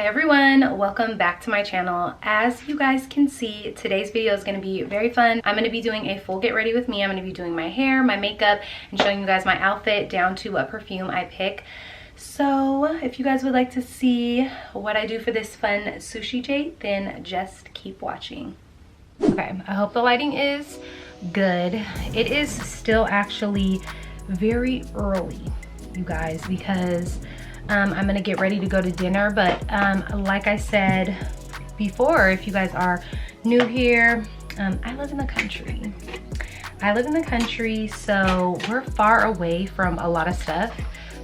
Hey everyone, welcome back to my channel. As you guys can see, today's video is going to be very fun. I'm going to be doing a full get ready with me. I'm going to be doing my hair, my makeup, and showing you guys my outfit down to what perfume I pick. So if you guys would like to see what I do for this fun sushi date, then just keep watching. Okay, I hope the lighting is good. It is still actually very early, you guys, because I'm gonna get ready to go to dinner, but like I said before, if you guys are new here, I live in the country. I live in the country, so we're far away from a lot of stuff.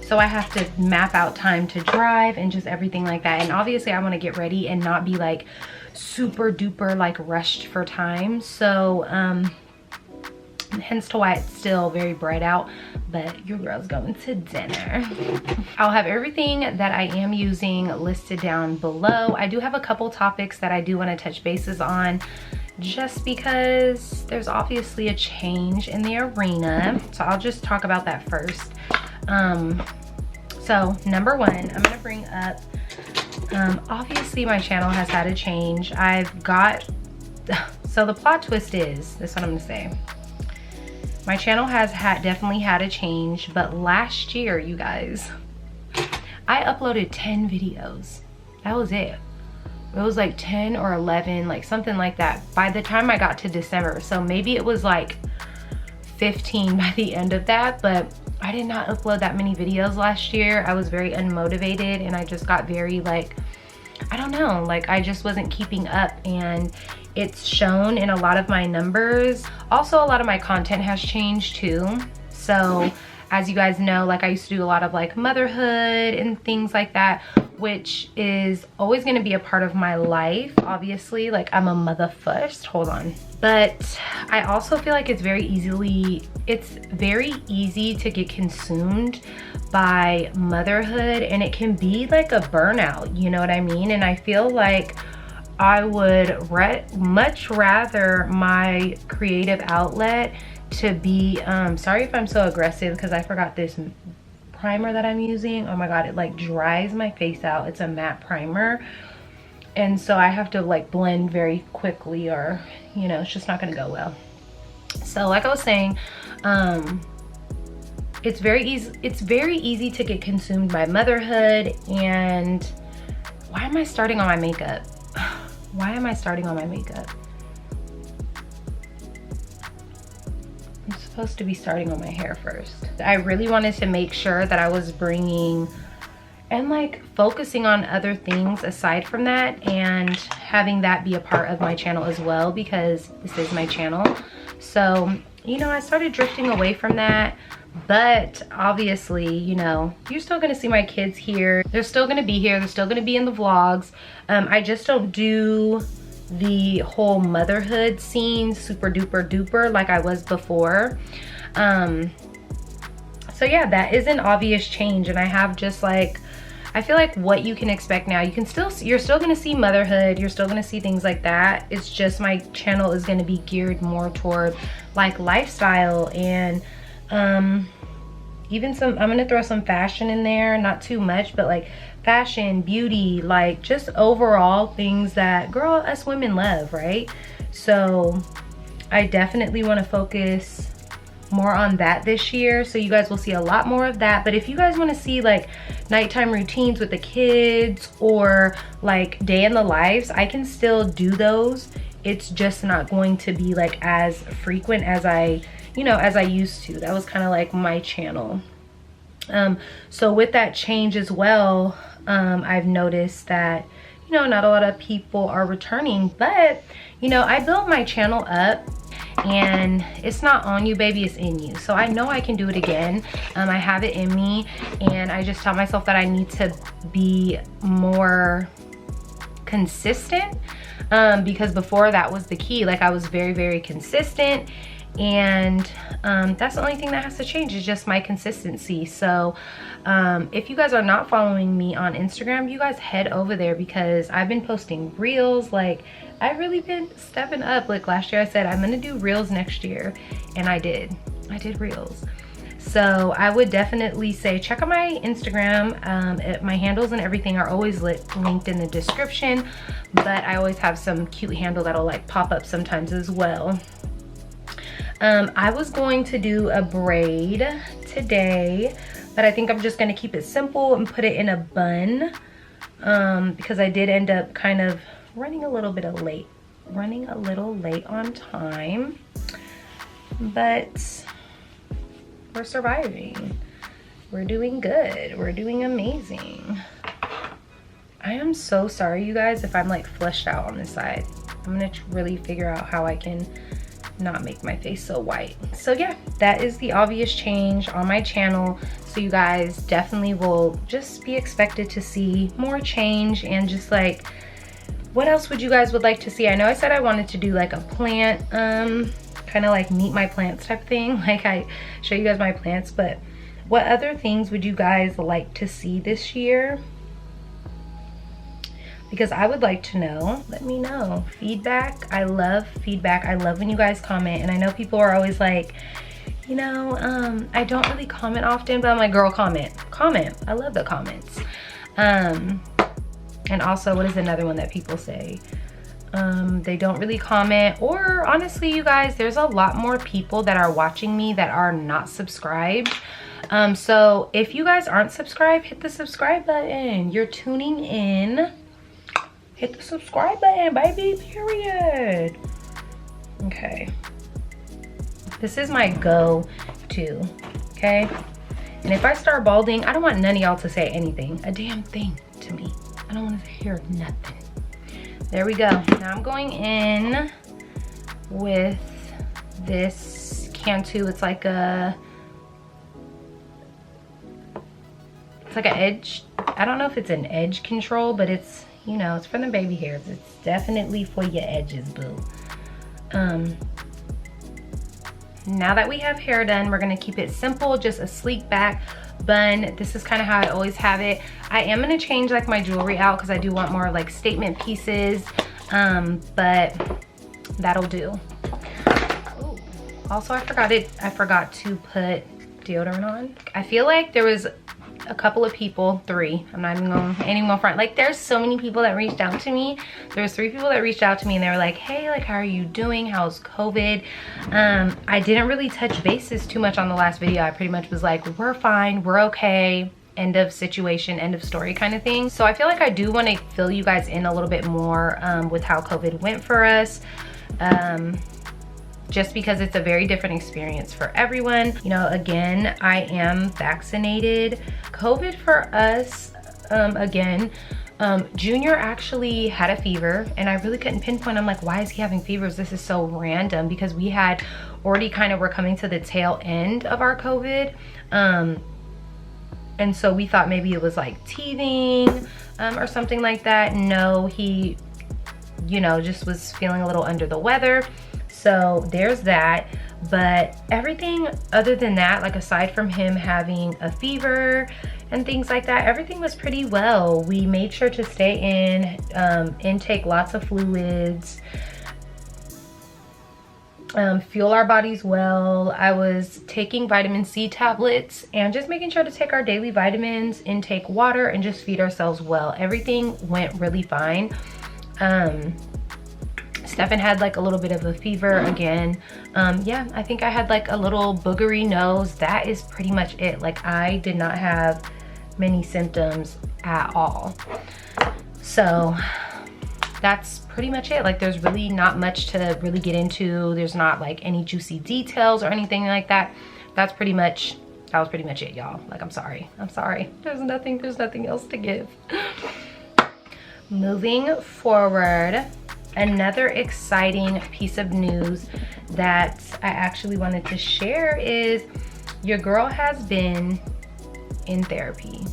So I have to map out time to drive and just everything like that. And obviously I wanna get ready and not be like super duper like rushed for time. So hence to why it's still very bright out, but your girl's going to dinner. I'll have everything that I am using listed down below. I do have a couple topics that I do want to touch bases on just because there's obviously a change in the arena. So I'll just talk about that first. So number one, I'm gonna bring up, obviously my channel has had a change. So the plot twist is, this is what I'm gonna say. My channel has definitely had a change, but last year, you guys, I uploaded 10 videos. That was it. It was like 10 or 11, like something like that by the time I got to December. So maybe it was like 15 by the end of that, but I did not upload that many videos last year. I was very unmotivated and I just got very like, I don't know, like I just wasn't keeping up, and it's shown in a lot of my numbers. Also, a lot of my content has changed too. So as you guys know, like I used to do a lot of like motherhood and things like that, which is always going to be a part of my life. Obviously, like I'm a mother first, hold on. But I also feel like it's very easy to get consumed by motherhood, and it can be like a burnout, you know what I mean? And I feel like I would much rather my creative outlet to be, sorry if I'm so aggressive because I forgot this primer that I'm using. Oh my god, it like dries my face out. It's a matte primer, and so I have to like blend very quickly, or you know, it's just not gonna go well. So like I was saying, it's very easy to get consumed by motherhood. And why am I starting on my makeup? Why am I starting on my makeup? I'm supposed to be starting on my hair first. I really wanted to make sure that I was bringing and like focusing on other things aside from that, and having that be a part of my channel as well, because this is my channel. So, you know, I started drifting away from that. But obviously, you know, you're still gonna see my kids here. They're still gonna be here. They're still gonna be in the vlogs. I just don't do the whole motherhood scene super duper duper like I was before. So yeah, that is an obvious change. And I have just like, I feel like what you can expect now, you're still gonna see motherhood. You're still gonna see things like that. It's just my channel is gonna be geared more toward like lifestyle and even I'm gonna throw some fashion in there, not too much, but like fashion, beauty, like just overall things that us women love, right? So I definitely want to focus more on that this year, so you guys will see a lot more of that. But if you guys want to see like nighttime routines with the kids or like day in the lives, I can still do those. It's just not going to be like as frequent as I used to. That was kind of like my channel. So with that change as well, I've noticed that, you know, not a lot of people are returning, but you know, I built my channel up, and it's not on you, baby, it's in you. So I know I can do it again. I have it in me, and I just tell myself that I need to be more consistent, because before that was the key. Like I was very, very consistent, and that's the only thing that has to change, is just my consistency. So if you guys are not following me on Instagram, you guys head over there, because I've been posting reels. Like I've really been stepping up. Like last year I said I'm gonna do reels next year, and I did reels. So I would definitely say check out my Instagram. My handles and everything are always linked in the description, but I always have some cute handle that'll like pop up sometimes as well. I was going to do a braid today, but I think I'm just gonna keep it simple and put it in a bun, because I did end up kind of running a little late on time, but we're surviving. We're doing good. We're doing amazing. I am so sorry, you guys, if I'm like fleshed out on this side. I'm gonna really figure out how I can not make my face so white. So yeah, that is the obvious change on my channel. So you guys definitely will just be expected to see more change, and just like, what else would you guys would like to see? I know I said I wanted to do like a plant, kind of like meet my plants type thing, like I show you guys my plants, but what other things would you guys like to see this year? Because I would like to know. Let me know. Feedback, I love feedback. I love when you guys comment, and I know people are always like, you know, I don't really comment often, but I'm like, girl, comment. I love the comments. And also, what is another one that people say? They don't really comment, or honestly, you guys, there's a lot more people that are watching me that are not subscribed. So if you guys aren't subscribed, hit the subscribe button. You're tuning in. Hit the subscribe button, baby, period. Okay. This is my go-to, okay? And if I start balding, I don't want none of y'all to say anything, a damn thing to me. I don't want to hear nothing. There we go. Now I'm going in with this Cantu. It's like an edge. I don't know if it's an edge control, but it's, you know, it's for the baby hairs. It's definitely for your edges, boo. Now that we have hair done, we're gonna keep it simple, just a sleek back bun. This is kind of how I always have it. I am gonna change like my jewelry out because I do want more like statement pieces, but that'll do. Ooh. Also, I forgot to put deodorant on. I feel like there was a couple of people, 3, I'm not even gonna front, like there's so many people that reached out to me. There's 3 people that reached out to me, and they were like, hey, like, how are you doing? How's COVID? I didn't really touch bases too much on the last video. I pretty much was like, we're fine, we're okay, end of situation, end of story kind of thing. So I feel like I do want to fill you guys in a little bit more with how COVID went for us. Just because it's a very different experience for everyone. You know, again, I am vaccinated. COVID for us, Junior actually had a fever, and I really couldn't pinpoint. I'm like, why is he having fevers? This is so random, because we had already were coming to the tail end of our COVID. And so we thought maybe it was like teething or something like that. No, he, you know, just was feeling a little under the weather. So there's that. But everything other than that, like aside from him having a fever and things like that, everything was pretty well. We made sure to stay in, intake lots of fluids, fuel our bodies well. I was taking vitamin C tablets and just making sure to take our daily vitamins, intake water, and just feed ourselves well. Everything went really fine. Stefan had like a little bit of a fever again. Yeah, I think I had like a little boogery nose. That is pretty much it. Like, I did not have many symptoms at all. So that's pretty much it. Like, there's really not much to really get into. There's not like any juicy details or anything like that. That was pretty much it, y'all. Like, I'm sorry. There's nothing else to give. Moving forward, another exciting piece of news that I actually wanted to share is your girl has been in therapy.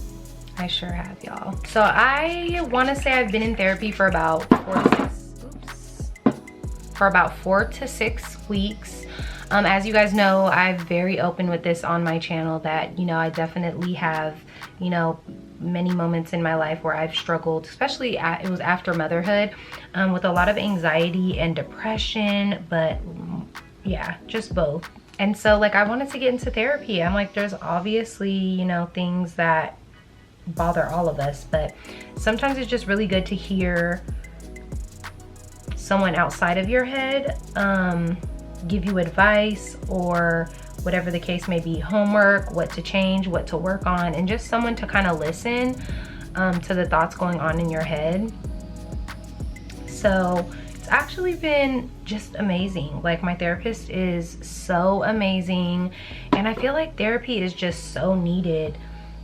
I sure have, y'all. So I want to say I've been in therapy for about 4 to 6 weeks. As you guys know, I'm very open with this on my channel that, you know, I definitely have, you know, many moments in my life where I've struggled, especially it was after motherhood, with a lot of anxiety and depression, but yeah, just both. And so like I wanted to get into therapy. I'm like, there's obviously, you know, things that bother all of us, but sometimes it's just really good to hear someone outside of your head give you advice, or whatever the case may be, homework, what to change, what to work on, and just someone to kind of listen to the thoughts going on in your head. So it's actually been just amazing. Like my therapist is so amazing, and I feel like therapy is just so needed,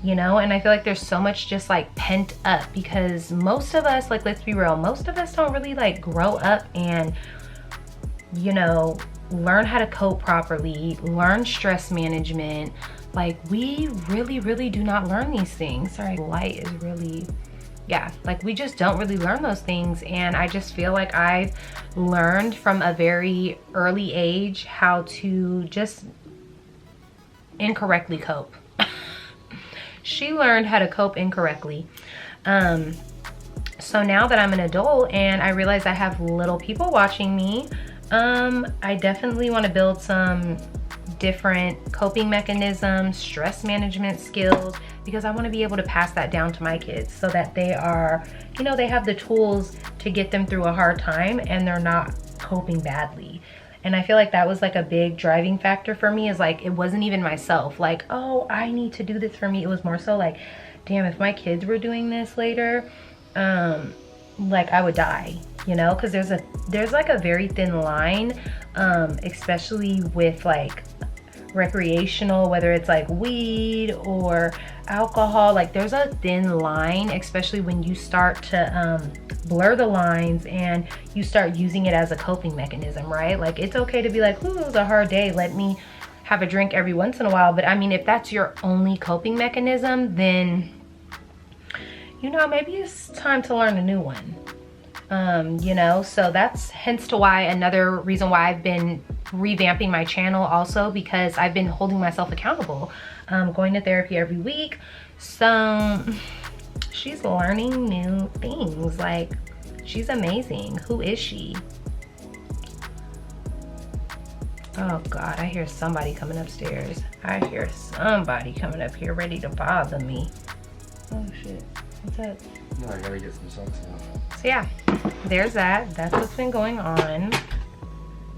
you know. And I feel like there's so much just like pent up, because most of us, like, let's be real, most of us don't really like grow up and, you know, learn how to cope properly, learn stress management. Like we really do not learn these things. Sorry, light is really, yeah, like we just don't really learn those things. And I just feel like I've learned from a very early age how to just incorrectly cope. She learned how to cope incorrectly. So now that I'm an adult and I realize I have little people watching me, I definitely want to build some different coping mechanisms, stress management skills, because I want to be able to pass that down to my kids so that they are, you know, they have the tools to get them through a hard time and they're not coping badly. And I feel like that was like a big driving factor for me, is like, it wasn't even myself, like, oh, I need to do this for me. It was more so like, damn, if my kids were doing this later, like I would die, you know, because there's like a very thin line, especially with like recreational, whether it's like weed or alcohol. Like there's a thin line, especially when you start to blur the lines and you start using it as a coping mechanism, right? Like it's okay to be like, ooh, it was a hard day, let me have a drink every once in a while. But I mean, if that's your only coping mechanism, then, you know, maybe it's time to learn a new one. You know, so that's hence to why, another reason why I've been revamping my channel also, because I've been holding myself accountable, going to therapy every week. So she's learning new things. Like, she's amazing. Who is she? Oh God, I hear somebody coming upstairs. I hear somebody coming up here ready to bother me. Oh shit, what's up? No, I gotta get some socks off. So yeah, there's that. That's what's been going on,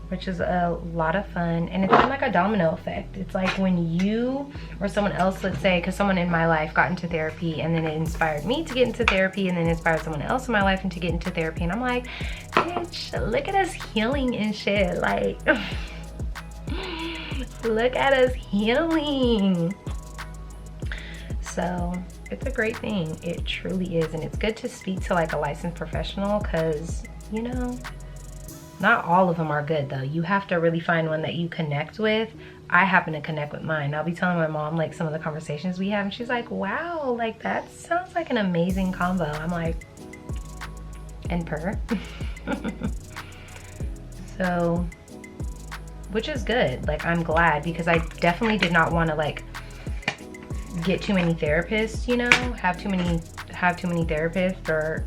which is a lot of fun. And it's been like a domino effect. It's like when you or someone else, let's say, because someone in my life got into therapy, and then it inspired me to get into therapy, and then inspired someone else in my life to get into therapy. And I'm like, bitch, look at us healing and shit. Like, look at us healing. So it's a great thing. It truly is. And it's good to speak to like a licensed professional, because, you know, not all of them are good though. You have to really find one that you connect with. I happen to connect with mine. I'll be telling my mom like some of the conversations we have, and she's like, wow, like that sounds like an amazing combo. I'm like, and per. So, which is good. Like, I'm glad, because I definitely did not want to like get too many therapists, you know, have too many therapists, or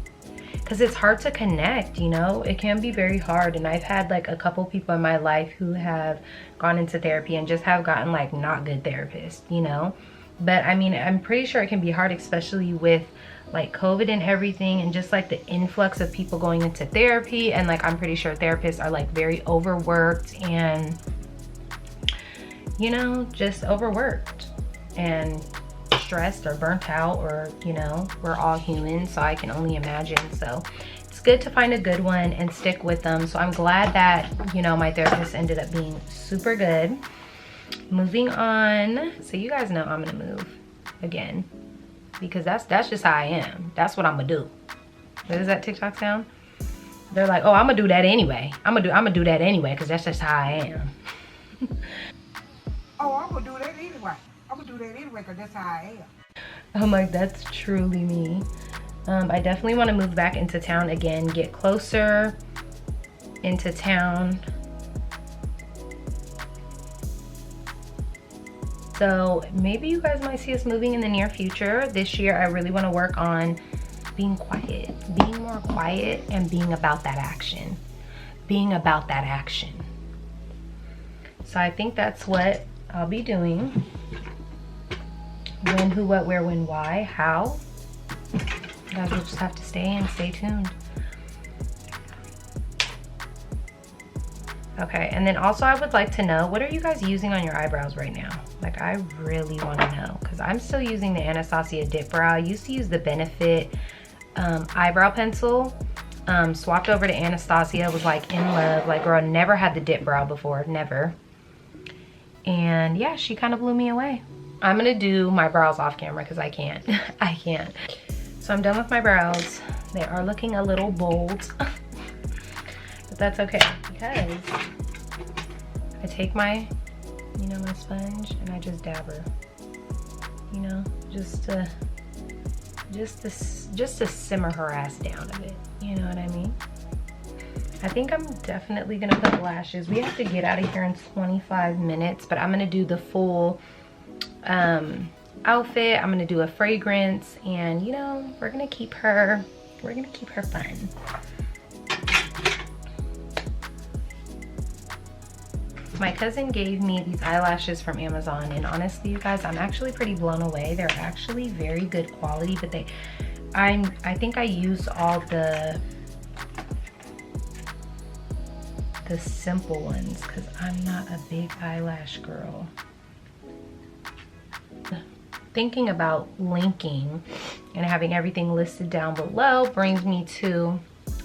because it's hard to connect, you know. It can be very hard. And I've had like a couple people in my life who have gone into therapy and just have gotten like not good therapists, you know. But I mean, I'm pretty sure it can be hard, especially with like COVID and everything, and just like the influx of people going into therapy. And like, I'm pretty sure therapists are like very overworked and, you know, just overworked and stressed or burnt out, or, you know, we're all human, so I can only imagine. So it's good to find a good one and stick with them. So I'm glad that, you know, my therapist ended up being super good. Moving on. So you guys know I'm gonna move again, because that's just how I am. That's what I'm gonna do. What is that TikTok sound? They're like, oh, I'm gonna do that anyway. I'm gonna do that anyway, because that's just how I am. Oh, I'm gonna do that anyway. I'm gonna do that anyway, because that's how I am. I'm like, that's truly me. I definitely want to move back into town again, get closer into town. So maybe you guys might see us moving in the near future. This year, I really want to work on being quiet, being more quiet, and being about that action. Being about that action. So I think that's what I'll be doing. When, who, what, where, when, why, how. You guys will just have to stay tuned. Okay, and then also I would like to know, what are you guys using on your eyebrows right now? Like, I really want to know, because I'm still using the Anastasia DIPBROW. I used to use the Benefit eyebrow pencil. Swapped over to Anastasia, was like in love. Like, girl, never had the DIPBROW before, never. And yeah, she kind of blew me away. I'm gonna do my brows off camera because I can't. I can't. So I'm done with my brows. They are looking a little bold. But that's okay, because I take my, you know, my sponge and I just dab her. You know, just to simmer her ass down a bit. You know what I mean? I think I'm definitely gonna put lashes. We have to get out of here in 25 minutes, but I'm gonna do the full outfit. I'm gonna do a fragrance, and you know, we're gonna keep her fun. My cousin gave me these eyelashes from Amazon, and honestly, you guys, I'm actually pretty blown away. They're actually very good quality, but I think I used all the simple ones because I'm not a big eyelash girl. Thinking about linking and having everything listed down below brings me to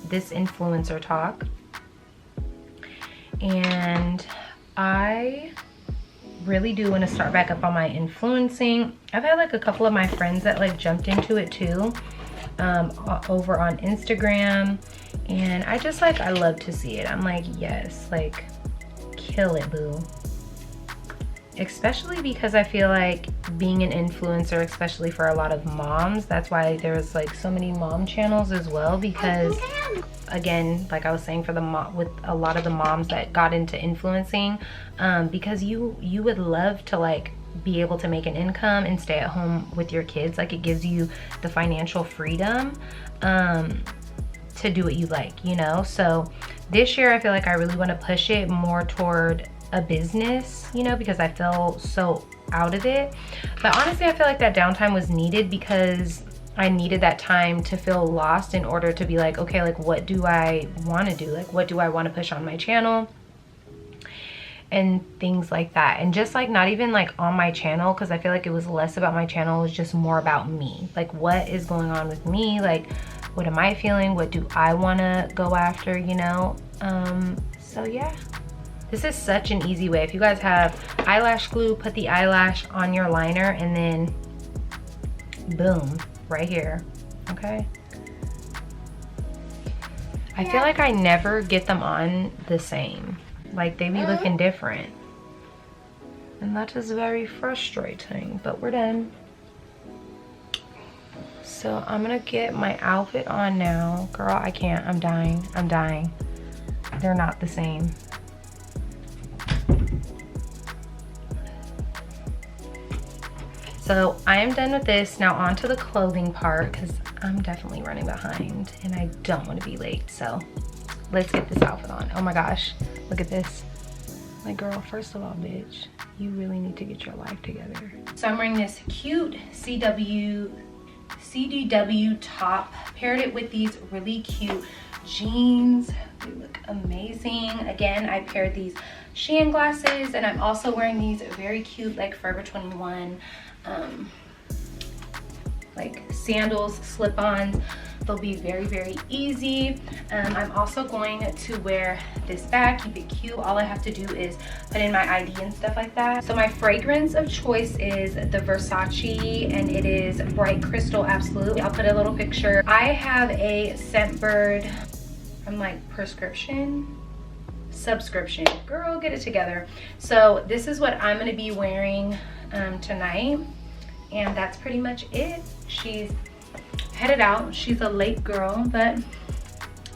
this influencer talk. And I really do want to start back up on my influencing. I've had like a couple of my friends that like jumped into it too, over on Instagram, and I just like, I love to see it. I'm like, yes, like kill it, boo. Especially because I feel like being an influencer, especially for a lot of moms, that's why there's like so many mom channels as well, because again, like I was saying, for the with a lot of the moms that got into influencing, because you would love to like be able to make an income and stay at home with your kids. Like, it gives you the financial freedom to do what you like, you know? So this year I feel like I really want to push it more toward a business, you know, because I feel so out of it. But honestly, I feel like that downtime was needed, because I needed that time to feel lost in order to be like, okay, like what do I want to do? Like, what do I want to push on my channel? And things like that. And just like, not even like on my channel, because I feel like it was less about my channel, it was just more about me. Like, what is going on with me? Like, what am I feeling? What do I want to go after, you know? So yeah. This is such an easy way. If you guys have eyelash glue, put the eyelash on your liner and then boom, right here, okay? I feel like I never get them on the same. Like, they be looking different. And that is very frustrating, but we're done. So I'm gonna get my outfit on now. Girl, I can't, I'm dying, I'm dying. They're not the same. So I am done with this. Now on to the clothing part, because I'm definitely running behind and I don't want to be late. So let's get this outfit on. Oh my gosh, look at this. Like, girl, first of all, bitch, you really need to get your life together. So I'm wearing this cute CDW top, paired it with these really cute jeans. They look amazing. Again, I paired these Shein glasses, and I'm also wearing these very cute like Forever 21 like sandals, slip-ons. They'll be very, very easy. I'm also going to wear this bag, keep it cute. All I have to do is put in my ID and stuff like that. So my fragrance of choice is the Versace, and it is Bright Crystal Absolute. I'll put a little picture. I have a Scentbird from like subscription. Girl, get it together. So this is what I'm gonna be wearing tonight, and that's pretty much it. She's headed out. She's a late girl, but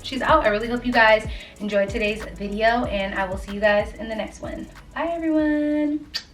she's out. I really hope you guys enjoyed today's video, and I will see you guys in the next one. Bye everyone.